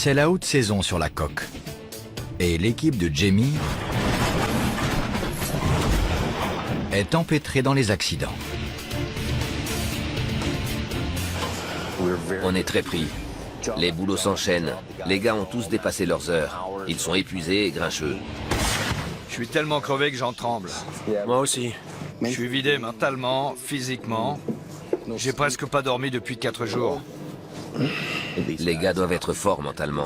C'est la haute saison sur la coque. Et l'équipe de Jamie est empêtrée dans les accidents. On est très pris. Les boulots s'enchaînent. Les gars ont tous dépassé leurs heures. Ils sont épuisés et grincheux. Je suis tellement crevé que j'en tremble. Moi aussi. Je suis vidé mentalement, physiquement. J'ai presque pas dormi depuis 4 jours. Les gars doivent être forts mentalement.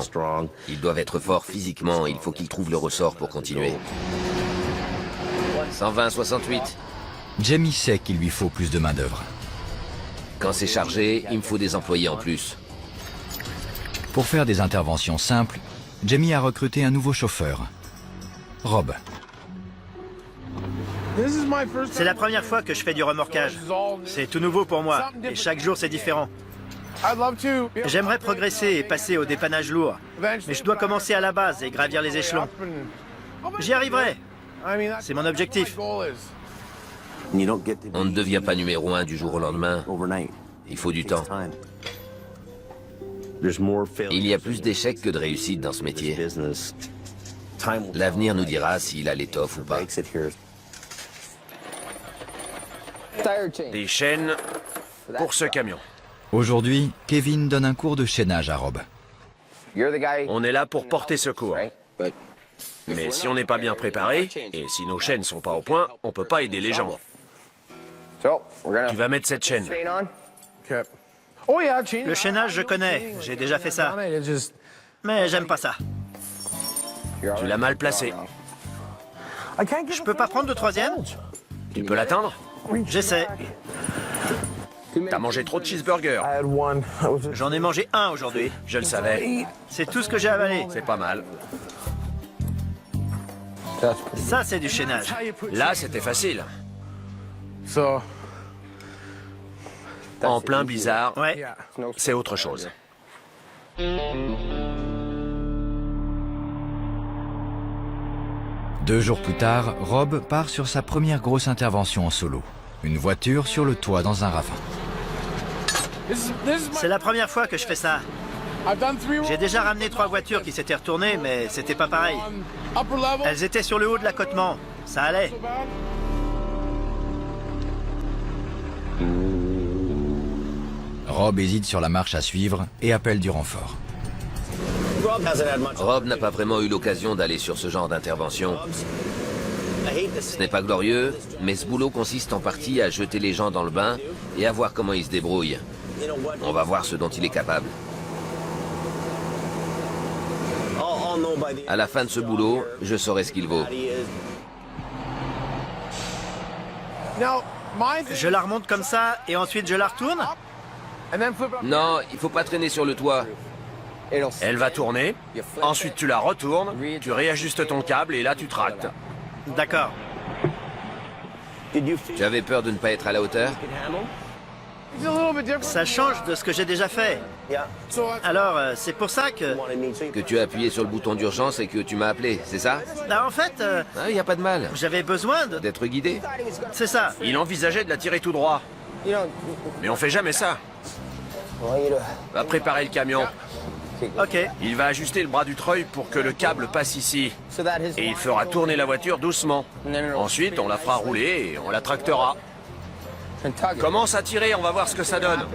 Ils doivent être forts physiquement. Il faut qu'ils trouvent le ressort pour continuer. 120-68. Jamie sait qu'il lui faut plus de main-d'œuvre. Quand c'est chargé, il me faut des employés en plus. Pour faire des interventions simples, Jamie a recruté un nouveau chauffeur, Rob. C'est la première fois que je fais du remorquage. C'est tout nouveau pour moi, et chaque jour c'est différent. J'aimerais progresser et passer au dépannage lourd, mais je dois commencer à la base et gravir les échelons. J'y arriverai. C'est mon objectif. On ne devient pas numéro 1 du jour au lendemain. Il faut du temps. Il y a plus d'échecs que de réussites dans ce métier. L'avenir nous dira s'il a l'étoffe ou pas. Des chaînes pour ce camion. Aujourd'hui, Kevin donne un cours de chaînage à Rob. On est là pour porter secours. Mais si on n'est pas bien préparé, et si nos chaînes sont pas au point, on peut pas aider les gens. Tu vas mettre cette chaîne. Le chaînage, je connais. J'ai déjà fait ça. Mais j'aime pas ça. Tu l'as mal placée. Je peux pas prendre de troisième? Tu peux l'atteindre? J'essaie. T'as mangé trop de cheeseburgers. J'en ai mangé un aujourd'hui. Je le savais. C'est tout ce que j'ai avalé. C'est pas mal. Ça, c'est du chaînage. Là, c'était facile. En plein blizzard, Ouais. c'est autre chose. 2 jours plus tard, Rob part sur sa première grosse intervention en solo. Une voiture sur le toit dans un ravin. C'est la première fois que je fais ça. J'ai déjà ramené 3 voitures qui s'étaient retournées, mais c'était pas pareil. Elles étaient sur le haut de l'accotement. Ça allait. Rob hésite sur la marche à suivre et appelle du renfort. Rob n'a pas vraiment eu l'occasion d'aller sur ce genre d'intervention. Ce n'est pas glorieux, mais ce boulot consiste en partie à jeter les gens dans le bain et à voir comment ils se débrouillent. On va voir ce dont il est capable. À la fin de ce boulot, je saurai ce qu'il vaut. Je la remonte comme ça et ensuite je la retourne? Non, il faut pas traîner sur le toit. Elle va tourner, ensuite tu la retournes, tu réajustes ton câble et là tu tractes. D'accord. Tu avais peur de ne pas être à la hauteur? Ça change de ce que j'ai déjà fait. Alors, c'est pour ça que... Que tu as appuyé sur le bouton d'urgence et que tu m'as appelé, c'est ça? Bah, en fait, Ah, il n'y a pas de mal. j'avais besoin de... D'être guidé. C'est ça. Il envisageait de la tirer tout droit. Mais on fait jamais ça. Va préparer le camion. Ok. Il va ajuster le bras du treuil pour que le câble passe ici. Et il fera tourner la voiture doucement. Ensuite, on la fera rouler et on la tractera. Commence à tirer, on va voir ce que ça donne.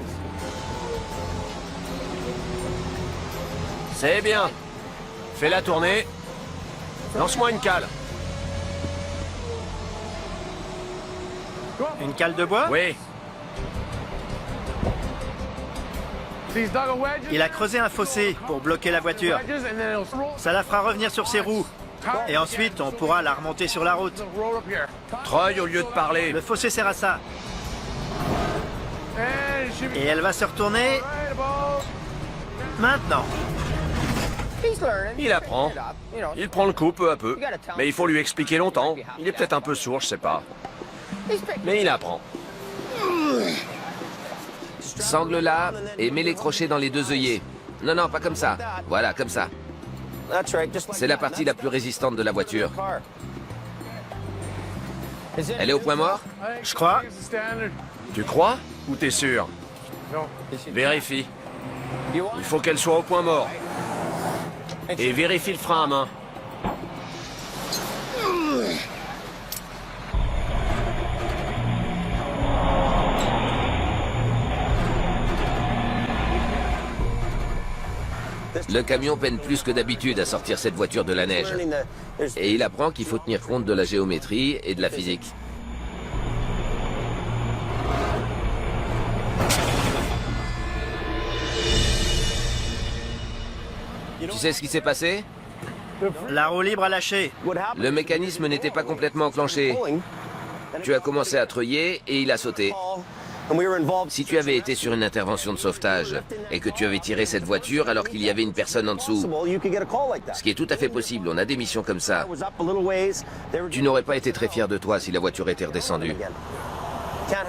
C'est bien. Fais-la tourner. Lance-moi une cale. Une cale de bois? Oui. Il a creusé un fossé pour bloquer la voiture. Ça la fera revenir sur ses roues. Et ensuite, on pourra la remonter sur la route. Treuil au lieu de parler. Le fossé sert à ça. Et elle va se retourner... maintenant. Il apprend. Il prend le coup peu à peu. Mais il faut lui expliquer longtemps. Il est peut-être un peu sourd, je sais pas. Mais il apprend. Sangle là et mets les crochets dans les 2 œillets. Non, non, pas comme ça. Voilà, comme ça. C'est la partie la plus résistante de la voiture. Elle est au point mort? Je crois. Tu crois ou t'es sûr? Vérifie. Il faut qu'elle soit au point mort. Et vérifie le frein à main. Le camion peine plus que d'habitude à sortir cette voiture de la neige. Et il apprend qu'il faut tenir compte de la géométrie et de la physique. Tu sais ce qui s'est passé? La roue libre a lâché. Le mécanisme n'était pas complètement enclenché. Tu as commencé à treuiller et il a sauté. Si tu avais été sur une intervention de sauvetage et que tu avais tiré cette voiture alors qu'il y avait une personne en dessous, ce qui est tout à fait possible, on a des missions comme ça, tu n'aurais pas été très fier de toi si la voiture était redescendue.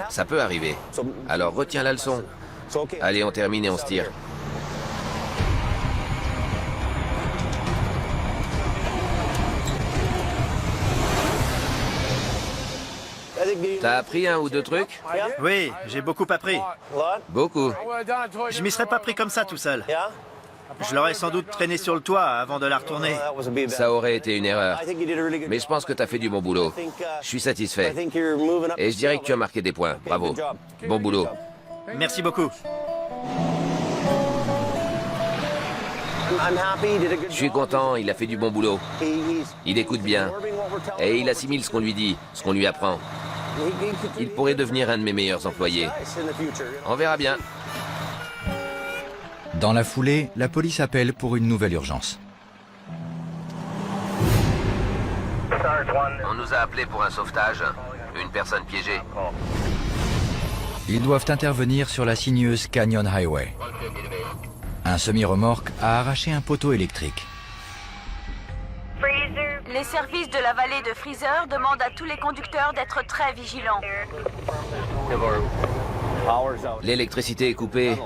Ça peut arriver. Alors retiens la leçon. Allez, on termine et on se tire. T'as appris un ou deux trucs? Oui, j'ai beaucoup appris. Beaucoup. Je m'y serais pas pris comme ça tout seul. Je l'aurais sans doute traîné sur le toit avant de la retourner. Ça aurait été une erreur. Mais je pense que t'as fait du bon boulot. Je suis satisfait. Et je dirais que tu as marqué des points. Bravo. Bon boulot. Merci beaucoup. Je suis content, il a fait du bon boulot. Il écoute bien. Et il assimile ce qu'on lui dit, ce qu'on lui apprend. Il pourrait devenir un de mes meilleurs employés. On verra bien. Dans la foulée, la police appelle pour une nouvelle urgence. On nous a appelé pour un sauvetage. Une personne piégée. Ils doivent intervenir sur la sinueuse Canyon Highway. Un semi-remorque a arraché un poteau électrique. Les services de la vallée de Freezer demandent à tous les conducteurs d'être très vigilants. L'électricité est coupée.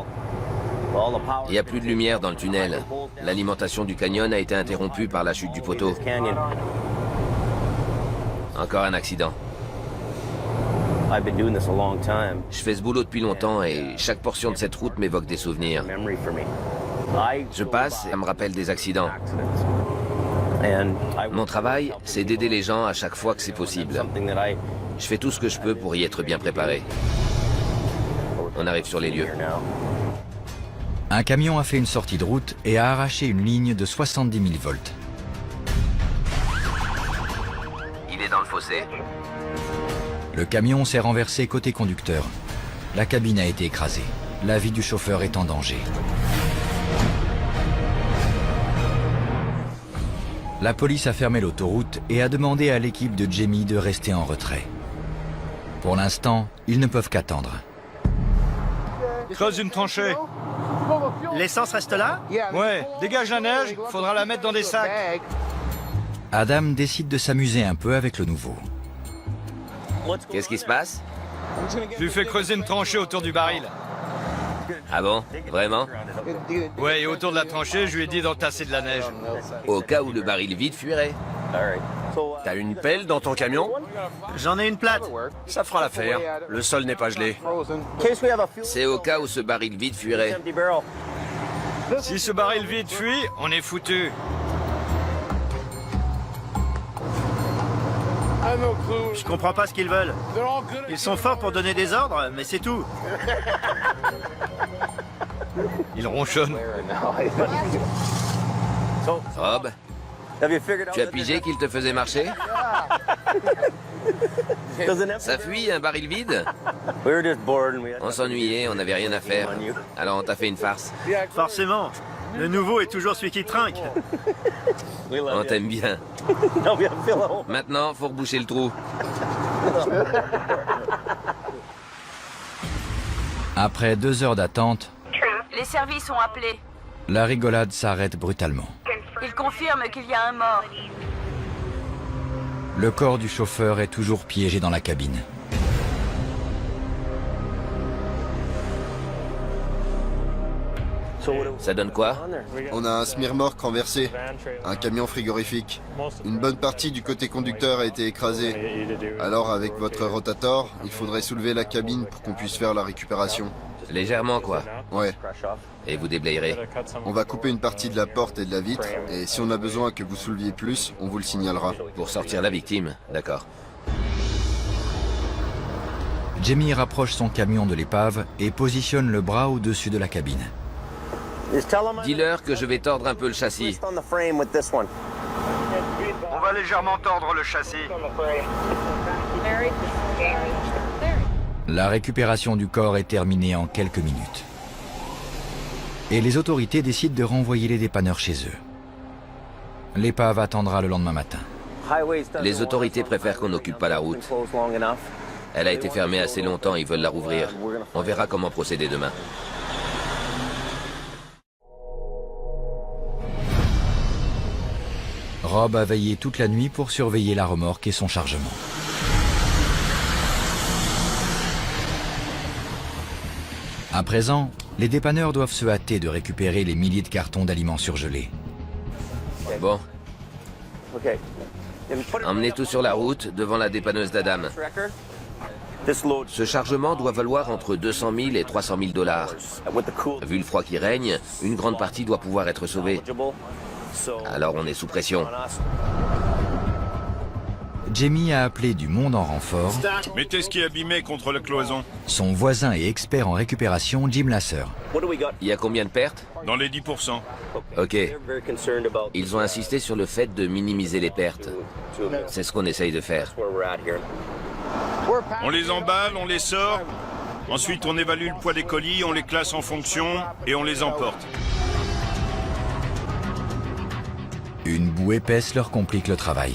Il n'y a plus de lumière dans le tunnel. L'alimentation du canyon a été interrompue par la chute du poteau. Encore un accident. Je fais ce boulot depuis longtemps et chaque portion de cette route m'évoque des souvenirs. Je passe et ça me rappelle des accidents. Mon travail, c'est d'aider les gens à chaque fois que c'est possible. Je fais tout ce que je peux pour y être bien préparé. On arrive sur les lieux. Un camion a fait une sortie de route et a arraché une ligne de 70 000 volts. Il est dans le fossé. Le camion s'est renversé côté conducteur. La cabine a été écrasée. La vie du chauffeur est en danger. La police a fermé l'autoroute et a demandé à l'équipe de Jamie de rester en retrait. Pour l'instant, ils ne peuvent qu'attendre. Creuse une tranchée. L'essence reste là? Ouais, dégage la neige, faudra la mettre dans des sacs. Adam décide de s'amuser un peu avec le nouveau. Qu'est-ce qui se passe? Je lui fais creuser une tranchée autour du baril. Ah bon? Vraiment? Ouais, et autour de la tranchée, je lui ai dit d'entasser de la neige. Au cas où le baril vide fuirait. T'as une pelle dans ton camion? J'en ai une plate. Ça fera l'affaire. Le sol n'est pas gelé. C'est au cas où ce baril vide fuirait. Si ce baril vide fuit, on est foutu. Je comprends pas ce qu'ils veulent. Ils sont forts pour donner des ordres, mais c'est tout. Il ronchonne. Rob, tu as pigé qu'il te faisait marcher? Ça fuit, un baril vide? On s'ennuyait, on n'avait rien à faire. Alors on t'a fait une farce. Forcément. Le nouveau est toujours celui qui trinque. On t'aime bien. Maintenant, faut reboucher le trou. Après 2 heures d'attente, Les services ont appelé. la rigolade s'arrête brutalement. Ils confirment qu'il y a un mort. Le corps du chauffeur est toujours piégé dans la cabine. Ça donne quoi? On a un semi-remorque renversé, un camion frigorifique. Une bonne partie du côté conducteur a été écrasée. Alors avec votre rotator, il faudrait soulever la cabine pour qu'on puisse faire la récupération. Légèrement, quoi. Ouais. Et vous déblayerez. On va couper une partie de la porte et de la vitre, et si on a besoin que vous souleviez plus, on vous le signalera. Pour sortir la victime, d'accord. Jamie rapproche son camion de l'épave et positionne le bras au-dessus de la cabine. Dis-leur que je vais tordre un peu le châssis. On va légèrement tordre le châssis. La récupération du corps est terminée en quelques minutes. Et les autorités décident de renvoyer les dépanneurs chez eux. L'épave attendra le lendemain matin. Les autorités préfèrent qu'on n'occupe pas la route. Elle a été fermée assez longtemps, ils veulent la rouvrir. On verra comment procéder demain. Rob a veillé toute la nuit pour surveiller la remorque et son chargement. À présent, les dépanneurs doivent se hâter de récupérer les milliers de cartons d'aliments surgelés. Bon. Emmenez tout sur la route, devant la dépanneuse d'Adam. Ce chargement doit valoir entre 200 000 et 300 000 dollars. Vu le froid qui règne, une grande partie doit pouvoir être sauvée. Alors on est sous pression. Jamie a appelé du monde en renfort Mettez ce qui est abîmé contre la cloison. son voisin et expert en récupération, Jim Lasser. Il y a combien de pertes? Dans les 10%. Ok. Ils ont insisté sur le fait de minimiser les pertes. C'est ce qu'on essaye de faire. On les emballe, on les sort. Ensuite, on évalue le poids des colis, on les classe en fonction et on les emporte. Une boue épaisse leur complique le travail.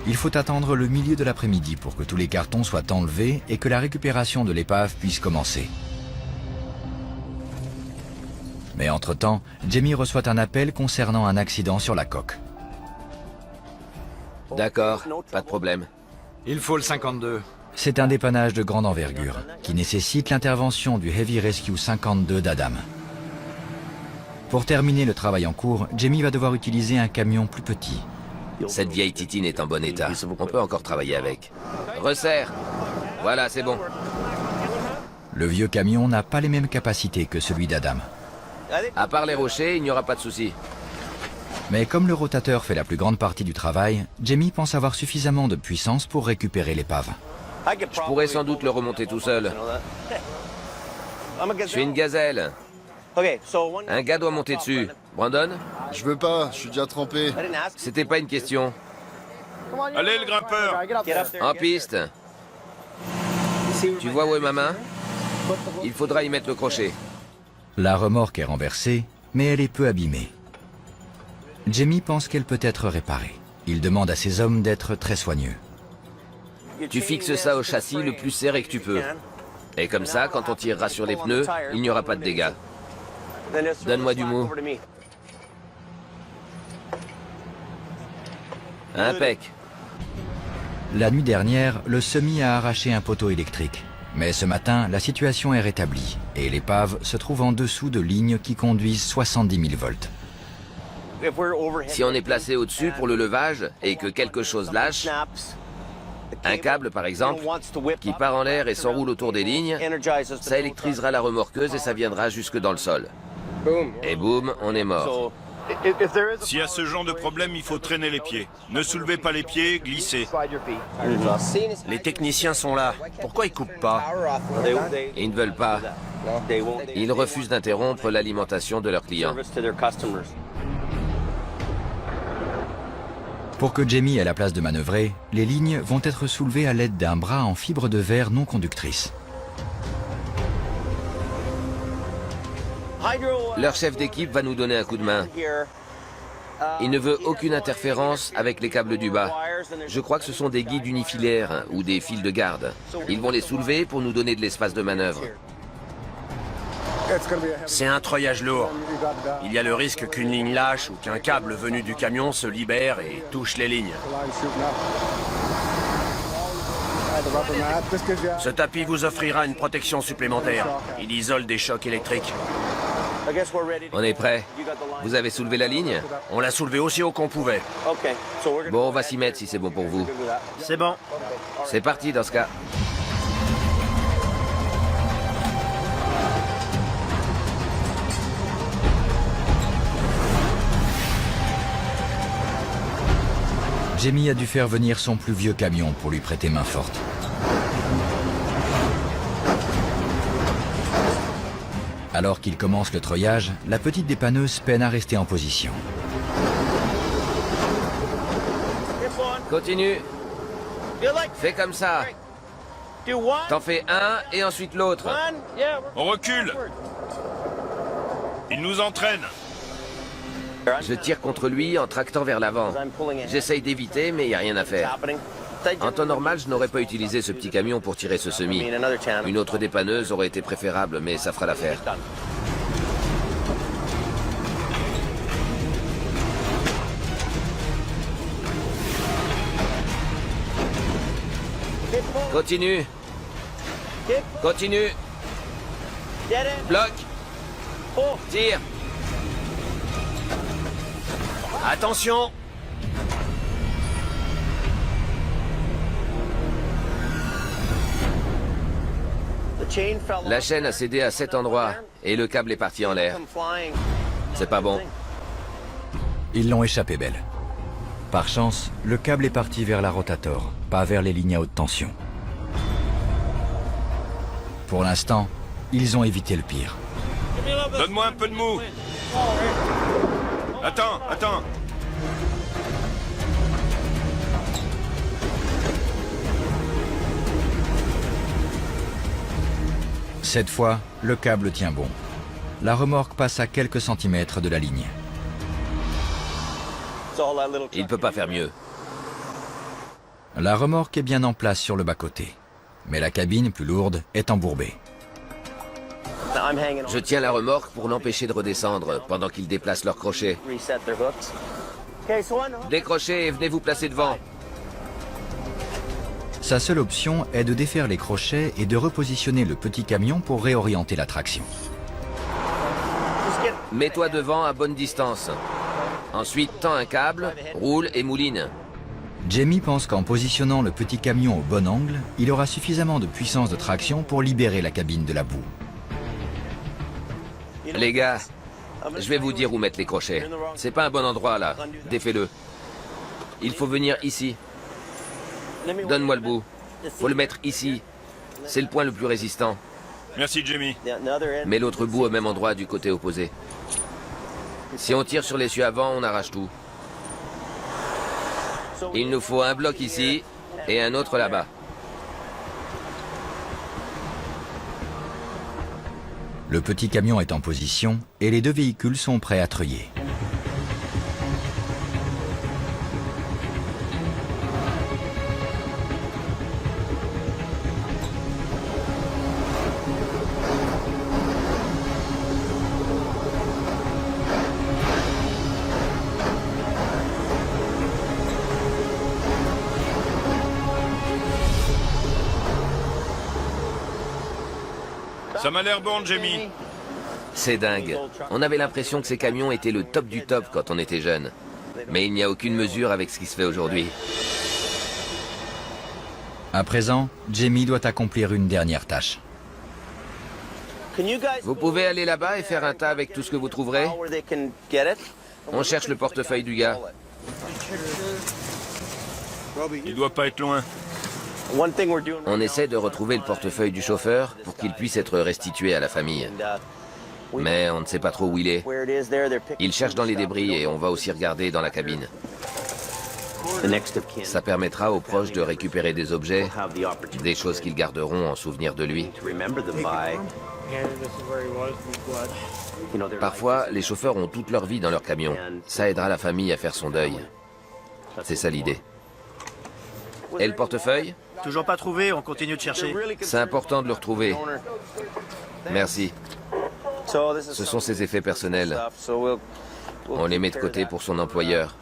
Il faut attendre le milieu de l'après-midi pour que tous les cartons soient enlevés et que la récupération de l'épave puisse commencer. Mais entre-temps, Jamie reçoit un appel concernant un accident sur la coque. D'accord, pas de problème. Il faut le 52. C'est un dépannage de grande envergure qui nécessite l'intervention du Heavy Rescue 52 d'Adam. Pour terminer le travail en cours, Jamie va devoir utiliser un camion plus petit. Cette vieille titine est en bon état. On peut encore travailler avec. Resserre. Voilà, c'est bon. Le vieux camion n'a pas les mêmes capacités que celui d'Adam. À part les rochers, il n'y aura pas de souci. Mais comme le rotateur fait la plus grande partie du travail, Jamie pense avoir suffisamment de puissance pour récupérer l'épave. Je pourrais sans doute le remonter tout seul. Je suis une gazelle. Un gars doit monter dessus. Brandon? Je veux pas, je suis déjà trempé. C'était pas une question. Allez, le grimpeur! En piste. Tu vois où est ma main? Il faudra y mettre le crochet. La remorque est renversée, mais elle est peu abîmée. Jamie pense qu'elle peut être réparée. Il demande à ses hommes d'être très soigneux. Tu fixes ça au châssis le plus serré que tu peux. Et comme ça, quand on tirera sur les pneus, il n'y aura pas de dégâts. Donne-moi du mou. Impec. La nuit dernière, le semi a arraché un poteau électrique. Mais ce matin, la situation est rétablie et l'épave se trouve en dessous de lignes qui conduisent 70 000 volts. Si on est placé au-dessus pour le levage et que quelque chose lâche, un câble par exemple, qui part en l'air et s'enroule autour des lignes, ça électrisera la remorqueuse et ça viendra jusque dans le sol. Et boum, on est mort. S'il y a ce genre de problème, il faut traîner les pieds. Ne soulevez pas les pieds, glissez. Les techniciens sont là. Pourquoi ils coupent pas? Ils ne veulent pas. Ils refusent d'interrompre l'alimentation de leurs clients. Pour que Jamie ait la place de manœuvrer, les lignes vont être soulevées à l'aide d'un bras en fibre de verre non conductrice. Leur chef d'équipe va nous donner un coup de main. Il ne veut aucune interférence avec les câbles du bas. Je crois que ce sont des guides unifilaires ou des fils de garde. Ils vont les soulever pour nous donner de l'espace de manœuvre. C'est un treuillage lourd. Il y a le risque qu'une ligne lâche ou qu'un câble venu du camion se libère et touche les lignes. Ce tapis vous offrira une protection supplémentaire. Il isole des chocs électriques. On est prêt. Vous avez soulevé la ligne? On l'a soulevé aussi haut qu'on pouvait. Bon, on va s'y mettre si c'est bon pour vous. C'est bon. C'est parti dans ce cas. Jamie a dû faire venir son plus vieux camion pour lui prêter main forte. Alors qu'il commence le treuillage, la petite dépanneuse peine à rester en position. Continue. Fais comme ça. T'en fais un et ensuite l'autre. On recule. Il nous entraîne. Je tire contre lui en tractant vers l'avant. J'essaye d'éviter, mais il n'y a rien à faire. En temps normal, je n'aurais pas utilisé ce petit camion pour tirer ce semis. Une autre dépanneuse aurait été préférable, mais ça fera l'affaire. Continue. Continue. Bloc. Tire. Attention! La chaîne a cédé à cet endroit et le câble est parti en l'air. C'est pas bon. Ils l'ont échappé belle. Par chance, le câble est parti vers la rotator, pas vers les lignes à haute tension. Pour l'instant, ils ont évité le pire. Donne-moi un peu de mou. Attends. Cette fois, le câble tient bon. La remorque passe à quelques centimètres de la ligne. Il ne peut pas faire mieux. La remorque est bien en place sur le bas-côté. Mais la cabine, plus lourde, est embourbée. Je tiens la remorque pour l'empêcher de redescendre pendant qu'ils déplacent leurs crochets. Décrochez et venez vous placer devant. Sa seule option est de défaire les crochets et de repositionner le petit camion pour réorienter la traction. Mets-toi devant à bonne distance. Ensuite, tends un câble, roule et mouline. Jamie pense qu'en positionnant le petit camion au bon angle, il aura suffisamment de puissance de traction pour libérer la cabine de la boue. Les gars, je vais vous dire où mettre les crochets. C'est pas un bon endroit là. Défais-le. Il faut venir ici. Donne-moi le bout. Faut le mettre ici. C'est le point le plus résistant. Merci, Jamie. Mets l'autre bout au même endroit du côté opposé. Si on tire sur l'essieu avant, on arrache tout. Il nous faut un bloc ici et un autre là-bas. Le petit camion est en position et les deux véhicules sont prêts à treuiller. Ça m'a l'air bon, Jamie. C'est dingue. On avait l'impression que ces camions étaient le top du top quand on était jeune. Mais il n'y a aucune mesure avec ce qui se fait aujourd'hui. À présent, Jamie doit accomplir une dernière tâche. Vous pouvez aller là-bas et faire un tas avec tout ce que vous trouverez? On cherche le portefeuille du gars. Il doit pas être loin. On essaie de retrouver le portefeuille du chauffeur pour qu'il puisse être restitué à la famille. Mais on ne sait pas trop où il est. Il cherche dans les débris et on va aussi regarder dans la cabine. Ça permettra aux proches de récupérer des objets, des choses qu'ils garderont en souvenir de lui. Parfois, les chauffeurs ont toute leur vie dans leur camion. Ça aidera la famille à faire son deuil. C'est ça l'idée. Et le portefeuille? Toujours pas trouvé, on continue de chercher. C'est important de le retrouver. Merci. Ce sont ses effets personnels. On les met de côté pour son employeur.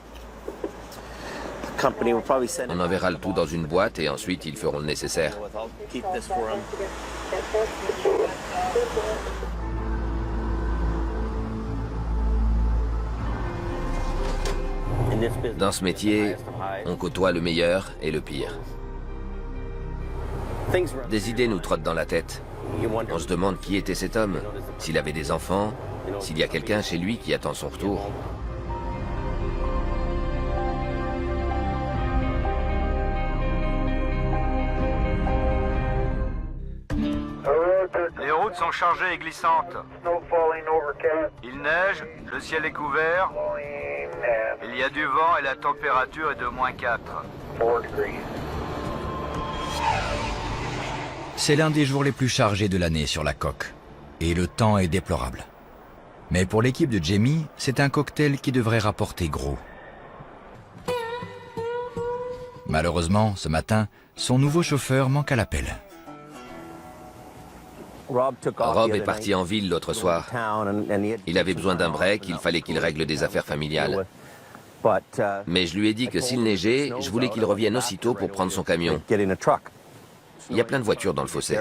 On enverra le tout dans une boîte et ensuite ils feront le nécessaire. Dans ce métier, on côtoie le meilleur et le pire. Des idées nous trottent dans la tête. On se demande qui était cet homme, s'il avait des enfants, s'il y a quelqu'un chez lui qui attend son retour. Les routes sont chargées et glissantes. Il neige, le ciel est couvert, il y a du vent et la température est de -4. C'est l'un des jours les plus chargés de l'année sur la coque. Et le temps est déplorable. Mais pour l'équipe de Jamie, c'est un cocktail qui devrait rapporter gros. Malheureusement, ce matin, son nouveau chauffeur manque à l'appel. Rob est parti en ville l'autre soir. Il avait besoin d'un break, il fallait qu'il règle des affaires familiales. Mais je lui ai dit que s'il neigeait, je voulais qu'il revienne aussitôt pour prendre son camion. Il y a plein de voitures dans le fossé.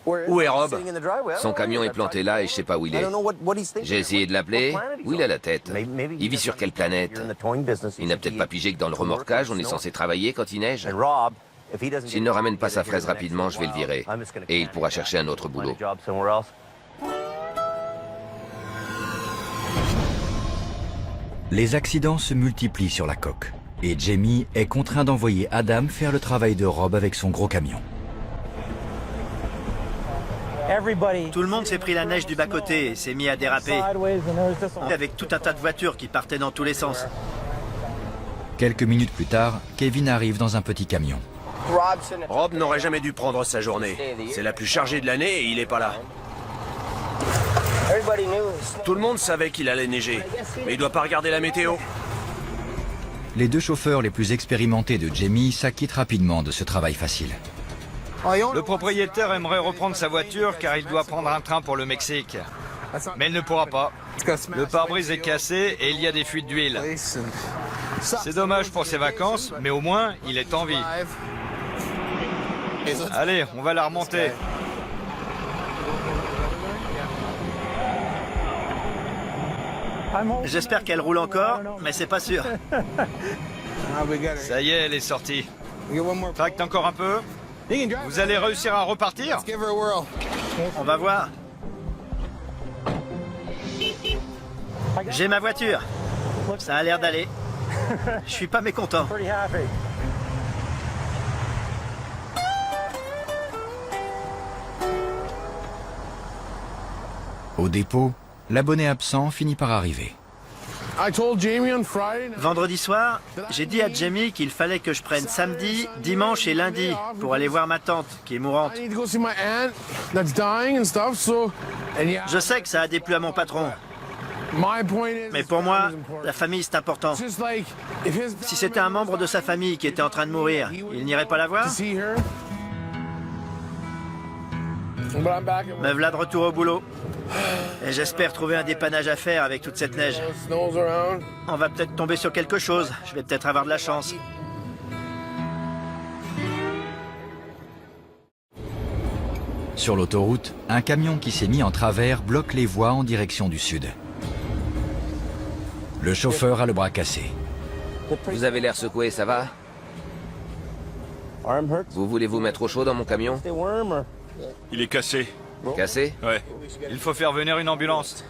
Où est Rob? Son camion est planté là et je sais pas où il est. J'ai essayé de l'appeler. Où il a la tête? Il vit sur quelle planète? Il n'a peut-être pas pigé que dans le remorquage, on est censé travailler quand il neige. S'il ne ramène pas sa fraise rapidement, je vais le virer. Et il pourra chercher un autre boulot. Les accidents se multiplient sur la coque. Et Jamie est contraint d'envoyer Adam faire le travail de Rob avec son gros camion. Tout le monde s'est pris la neige du bas-côté et s'est mis à déraper. Avec tout un tas de voitures qui partaient dans tous les sens. Quelques minutes plus tard, Kevin arrive dans un petit camion. Rob n'aurait jamais dû prendre sa journée. C'est la plus chargée de l'année et il est pas là. Tout le monde savait qu'il allait neiger, mais il doit pas regarder la météo. Les deux chauffeurs les plus expérimentés de Jamie s'acquittent rapidement de ce travail facile. Le propriétaire aimerait reprendre sa voiture car il doit prendre un train pour le Mexique. Mais il ne pourra pas. Le pare-brise est cassé et il y a des fuites d'huile. C'est dommage pour ses vacances, mais au moins, il est en vie. Allez, on va la remonter. J'espère qu'elle roule encore, mais c'est pas sûr. Ça y est, elle est sortie. Tracte encore un peu. Vous allez réussir à repartir? On va voir. J'ai ma voiture. Ça a l'air d'aller. Je suis pas mécontent. Au dépôt, l'abonné absent finit par arriver. Vendredi soir, j'ai dit à Jamie qu'il fallait que je prenne samedi, dimanche et lundi pour aller voir ma tante qui est mourante. Je sais que ça a déplu à mon patron. Mais pour moi, la famille c'est important. Si c'était un membre de sa famille qui était en train de mourir, il n'irait pas la voir? Me voilà de retour au boulot. Et j'espère trouver un dépannage à faire avec toute cette neige. On va peut-être tomber sur quelque chose. Je vais peut-être avoir de la chance. Sur l'autoroute, un camion qui s'est mis en travers bloque les voies en direction du sud. Le chauffeur a le bras cassé. Vous avez l'air secoué, ça va? Vous voulez vous mettre au chaud dans mon camion? Il est cassé. Cassé? Ouais. Il faut faire venir une ambulance.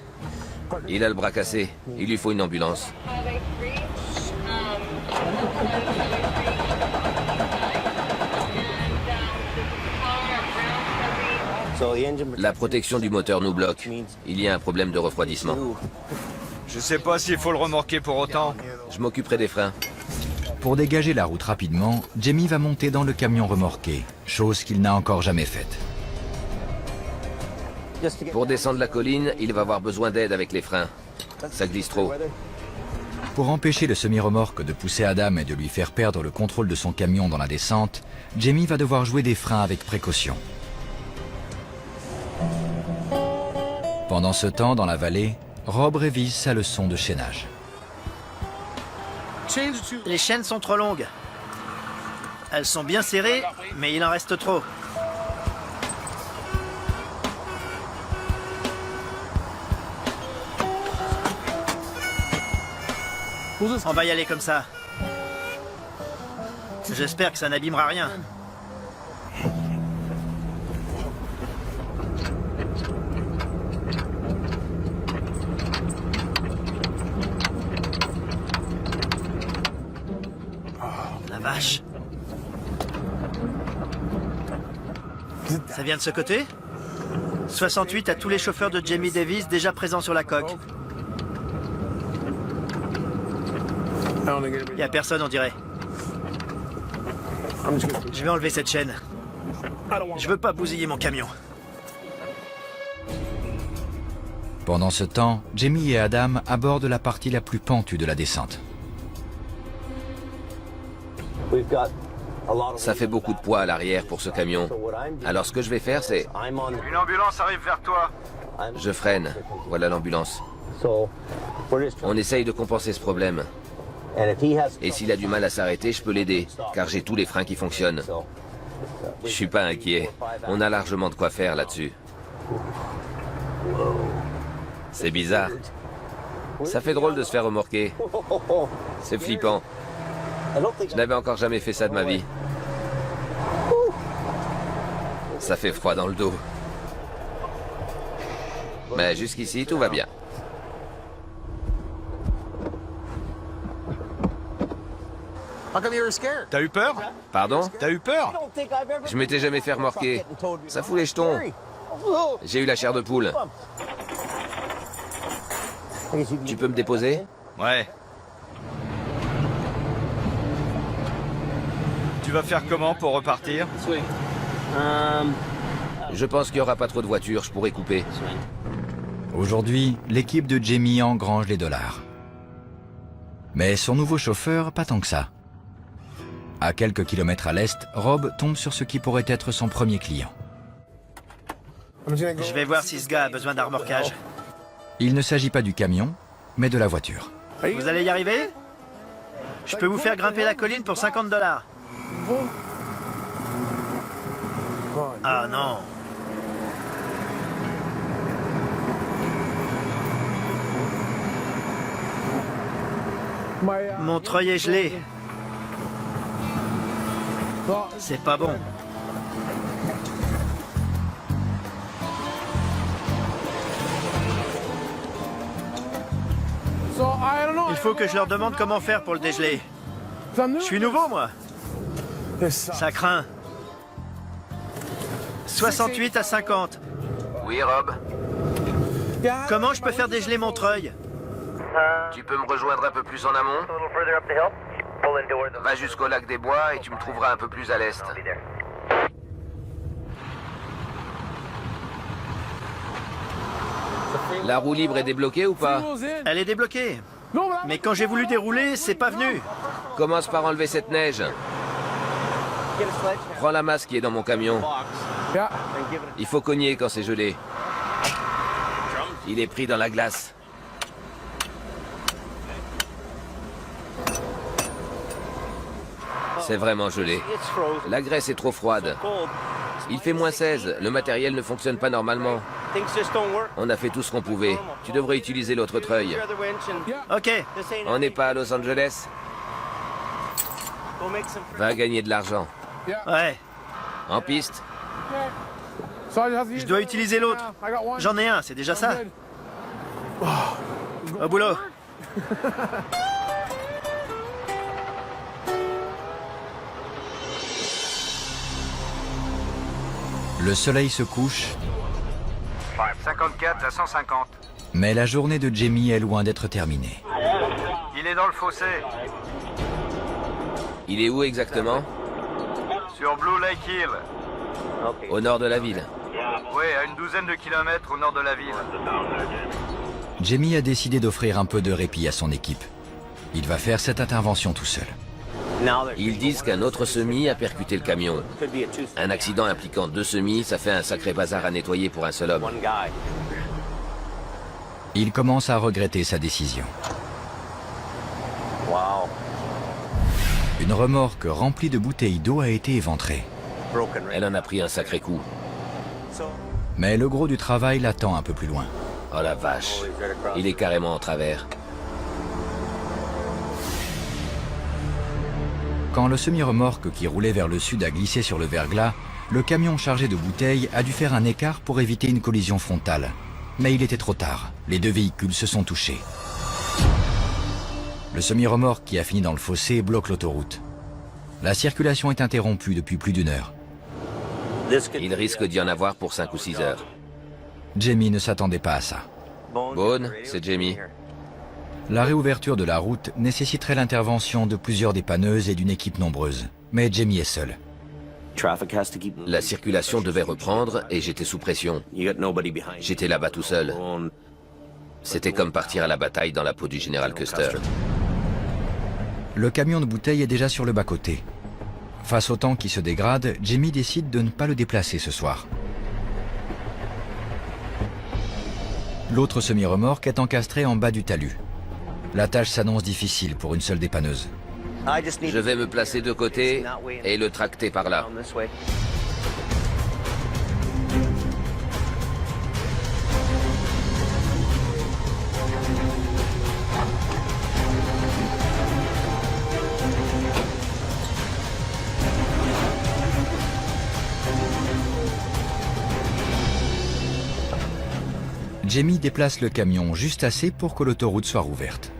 Il a le bras cassé. Il lui faut une ambulance. La protection du moteur nous bloque. Il y a un problème de refroidissement. Je sais pas s'il faut le remorquer pour autant. Je m'occuperai des freins. Pour dégager la route rapidement, Jamie va monter dans le camion remorqué, chose qu'il n'a encore jamais faite. Pour descendre la colline, il va avoir besoin d'aide avec les freins. Ça glisse trop. Pour empêcher le semi-remorque de pousser Adam et de lui faire perdre le contrôle de son camion dans la descente, Jamie va devoir jouer des freins avec précaution. Pendant ce temps, dans la vallée, Rob révise sa leçon de chaînage. Les chaînes sont trop longues. Elles sont bien serrées, mais il en reste trop. On va y aller comme ça. J'espère que ça n'abîmera rien. La vache. Ça vient de ce côté? 68 à tous les chauffeurs de Jamie Davis déjà présents sur la coque. Il n'y a personne, on dirait. Je vais enlever cette chaîne. Je veux pas bousiller mon camion. Pendant ce temps, Jamie et Adam abordent la partie la plus pentue de la descente. Ça fait beaucoup de poids à l'arrière pour ce camion. Alors ce que je vais faire, c'est... Une ambulance arrive vers toi. Je freine. Voilà l'ambulance. On essaye de compenser ce problème. Et s'il a du mal à s'arrêter, je peux l'aider, car j'ai tous les freins qui fonctionnent. Je suis pas inquiet. On a largement de quoi faire là-dessus. C'est bizarre. Ça fait drôle de se faire remorquer. C'est flippant. Je n'avais encore jamais fait ça de ma vie. Ça fait froid dans le dos. Mais jusqu'ici, tout va bien. T'as eu peur? Pardon? T'as eu peur? Je m'étais jamais fait remorquer. Ça fout les jetons. J'ai eu la chair de poule. Tu peux me déposer? Ouais. Tu vas faire comment pour repartir? Je pense qu'il n'y aura pas trop de voitures, je pourrais couper. Aujourd'hui, l'équipe de Jamie engrange les dollars. Mais son nouveau chauffeur, pas tant que ça. À quelques kilomètres à l'est, Rob tombe sur ce qui pourrait être son premier client. Je vais voir si ce gars a besoin d'un remorquage. Il ne s'agit pas du camion, mais de la voiture. Vous allez y arriver? Je peux vous faire grimper la colline pour 50 $. Ah non. Mon treuil est gelé. C'est pas bon. Il faut que je leur demande comment faire pour le dégeler. Je suis nouveau, moi. Ça craint. 68 à 50. Oui, Rob? Comment je peux faire dégeler mon treuil? Tu peux me rejoindre un peu plus en amont? Va jusqu'au lac des Bois et tu me trouveras un peu plus à l'est. La roue libre est débloquée ou pas? Elle est débloquée. Mais quand j'ai voulu dérouler, c'est pas venu. Commence par enlever cette neige. Prends la masse qui est dans mon camion. Il faut cogner quand c'est gelé. Il est pris dans la glace. C'est vraiment gelé. La graisse est trop froide. Il fait moins 16. Le matériel ne fonctionne pas normalement. On a fait tout ce qu'on pouvait. Tu devrais utiliser l'autre treuil. Ok. On n'est pas à Los Angeles. Va gagner de l'argent. Ouais. En piste. Je dois utiliser l'autre. J'en ai un, c'est déjà ça. Au boulot. Le soleil se couche, 54 à 150. mais la journée de Jamie est loin d'être terminée. Il est dans le fossé. Il est où exactement? Sur Blue Lake Hill. Au nord de la ville. Oui, à une douzaine de kilomètres au nord de la ville. Jamie a décidé d'offrir un peu de répit à son équipe. Il va faire cette intervention tout seul. Ils disent qu'un autre semi a percuté le camion. Un accident impliquant 2 semis, ça fait un sacré bazar à nettoyer pour un seul homme. Il commence à regretter sa décision. Une remorque remplie de bouteilles d'eau a été éventrée. Elle en a pris un sacré coup. Mais le gros du travail l'attend un peu plus loin. Oh la vache. Il est carrément en travers. Quand le semi-remorque qui roulait vers le sud a glissé sur le verglas, le camion chargé de bouteilles a dû faire un écart pour éviter une collision frontale. Mais il était trop tard. Les deux véhicules se sont touchés. Le semi-remorque qui a fini dans le fossé bloque l'autoroute. La circulation est interrompue depuis plus d'1 heure. Il risque d'y en avoir pour 5 ou 6 heures. Jamie ne s'attendait pas à ça. Bone, c'est Jamie. La réouverture de la route nécessiterait l'intervention de plusieurs dépanneuses et d'une équipe nombreuse. Mais Jamie est seul. La circulation devait reprendre et j'étais sous pression. J'étais là-bas tout seul. C'était comme partir à la bataille dans la peau du général Custer. Le camion de bouteilles est déjà sur le bas-côté. Face au temps qui se dégrade, Jamie décide de ne pas le déplacer ce soir. L'autre semi-remorque est encastrée en bas du talus. La tâche s'annonce difficile pour une seule dépanneuse. Je vais me placer de côté et le tracter par là. Jamie déplace le camion juste assez pour que l'autoroute soit rouverte.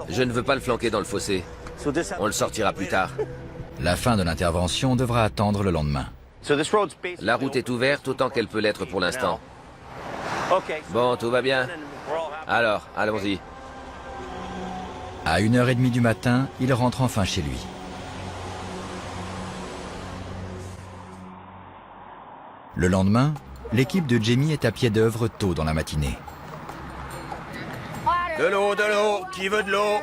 Je ne veux pas le flanquer dans le fossé. On le sortira plus tard. La fin de l'intervention devra attendre le lendemain. La route est ouverte autant qu'elle peut l'être pour l'instant. Bon, tout va bien. Alors, allons-y. À 1h30 du matin, il rentre enfin chez lui. Le lendemain, l'équipe de Jamie est à pied d'œuvre tôt dans la matinée. De l'eau, qui veut de l'eau?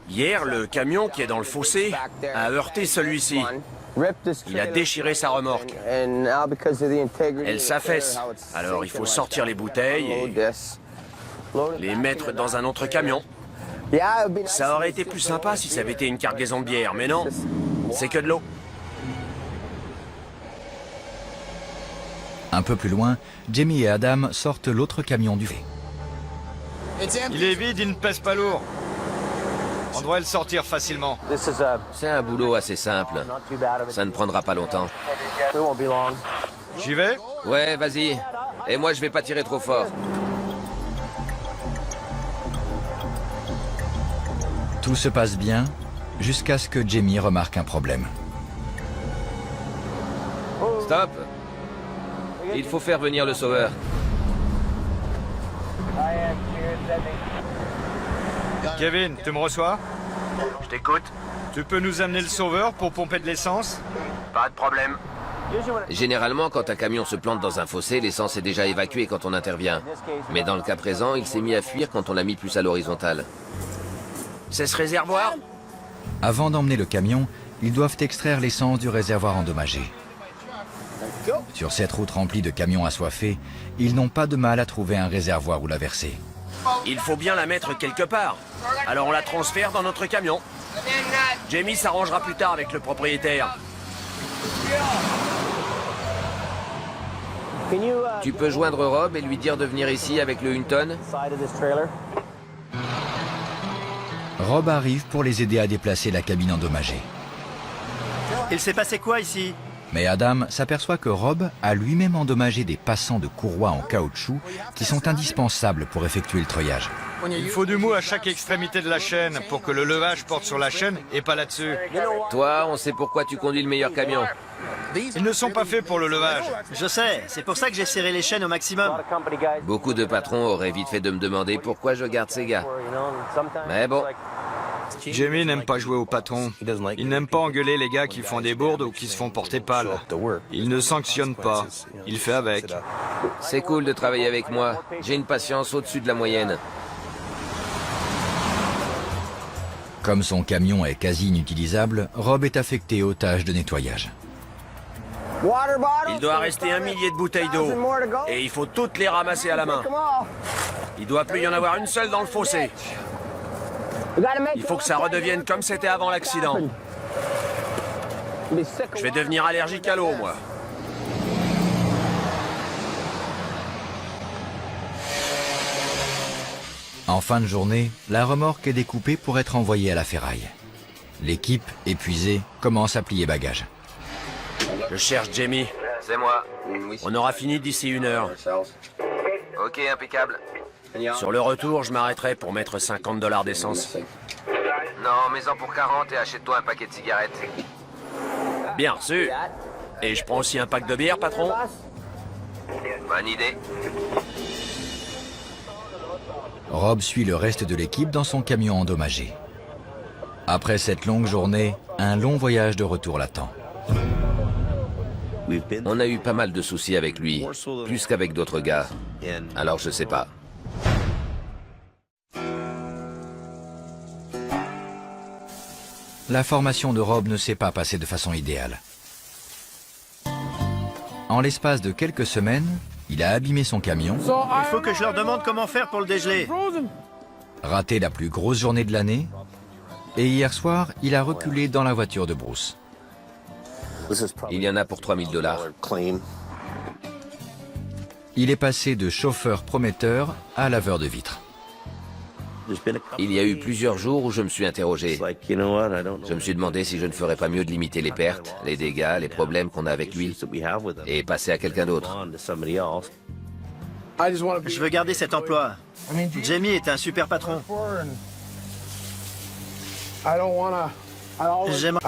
Hier, le camion qui est dans le fossé a heurté celui-ci. Il a déchiré sa remorque. Elle s'affaisse. Alors il faut sortir les bouteilles et les mettre dans un autre camion. Ça aurait été plus sympa si ça avait été une cargaison de bière, mais non, c'est que de l'eau. Un peu plus loin, Jamie et Adam sortent l'autre camion du V. Il est vide, il ne pèse pas lourd. On devrait le sortir facilement. C'est un boulot assez simple. Ça ne prendra pas longtemps. J'y vais? Ouais, vas-y. Et moi, je vais pas tirer trop fort. Tout se passe bien, jusqu'à ce que Jamie remarque un problème. Stop! Il faut faire venir le sauveur. Kevin, tu me reçois? Je t'écoute. Tu peux nous amener le sauveur pour pomper de l'essence? Pas de problème. Généralement, quand un camion se plante dans un fossé, l'essence est déjà évacuée quand on intervient. Mais dans le cas présent, il s'est mis à fuir quand on l'a mis plus à l'horizontale. C'est ce réservoir? Avant d'emmener le camion, ils doivent extraire l'essence du réservoir endommagé. Sur cette route remplie de camions assoiffés, ils n'ont pas de mal à trouver un réservoir où la verser. Il faut bien la mettre quelque part. Alors on la transfère dans notre camion. Jamie s'arrangera plus tard avec le propriétaire. Tu peux joindre Rob et lui dire de venir ici avec le Hunton? Rob arrive pour les aider à déplacer la cabine endommagée. Il s'est passé quoi ici? Mais Adam s'aperçoit que Rob a lui-même endommagé des passants de courroies en caoutchouc qui sont indispensables pour effectuer le treuillage. Il faut du mou à chaque extrémité de la chaîne pour que le levage porte sur la chaîne et pas là-dessus. Toi, on sait pourquoi tu conduis le meilleur camion. Ils ne sont pas faits pour le levage. Je sais, c'est pour ça que j'ai serré les chaînes au maximum. Beaucoup de patrons auraient vite fait de me demander pourquoi je garde ces gars. Mais bon, Jamie n'aime pas jouer au patron. Il n'aime pas engueuler les gars qui font des bourdes ou qui se font porter pâle. Il ne sanctionne pas. Il fait avec. c'est cool de travailler avec moi. J'ai une patience au-dessus de la moyenne. Comme son camion est quasi inutilisable, Rob est affecté aux tâches de nettoyage. Il doit rester 1 millier de bouteilles d'eau. Et il faut toutes les ramasser à la main. Il doit plus y en avoir une seule dans le fossé. Il faut que ça redevienne comme c'était avant l'accident. Je vais devenir allergique à l'eau, moi. En fin de journée, la remorque est découpée pour être envoyée à la ferraille. L'équipe, épuisée, commence à plier bagages. Je cherche Jamie. C'est moi. On aura fini d'ici 1 heure. Ok, impeccable. Sur le retour, je m'arrêterai pour mettre $50 d'essence. Non, mets-en pour 40 et achète-toi un paquet de cigarettes. Bien reçu. Et je prends aussi un pack de bière, patron? Bonne idée. Rob suit le reste de l'équipe dans son camion endommagé. Après cette longue journée, un long voyage de retour l'attend. On a eu pas mal de soucis avec lui, plus qu'avec d'autres gars. Alors je sais pas. La formation de Rob ne s'est pas passée de façon idéale. En l'espace de quelques semaines, il a abîmé son camion, Il faut que je leur demande comment faire pour le dégeler. raté la plus grosse journée de l'année, et hier soir, il a reculé dans la voiture de Bruce. Il y en a pour $3000. Il est passé de chauffeur prometteur à laveur de vitres. Il y a eu plusieurs jours où je me suis interrogé. Je me suis demandé si je ne ferais pas mieux de limiter les pertes, les dégâts, les problèmes qu'on a avec lui, et passer à quelqu'un d'autre. Je veux garder cet emploi. Jamie est un super patron. J'aimerais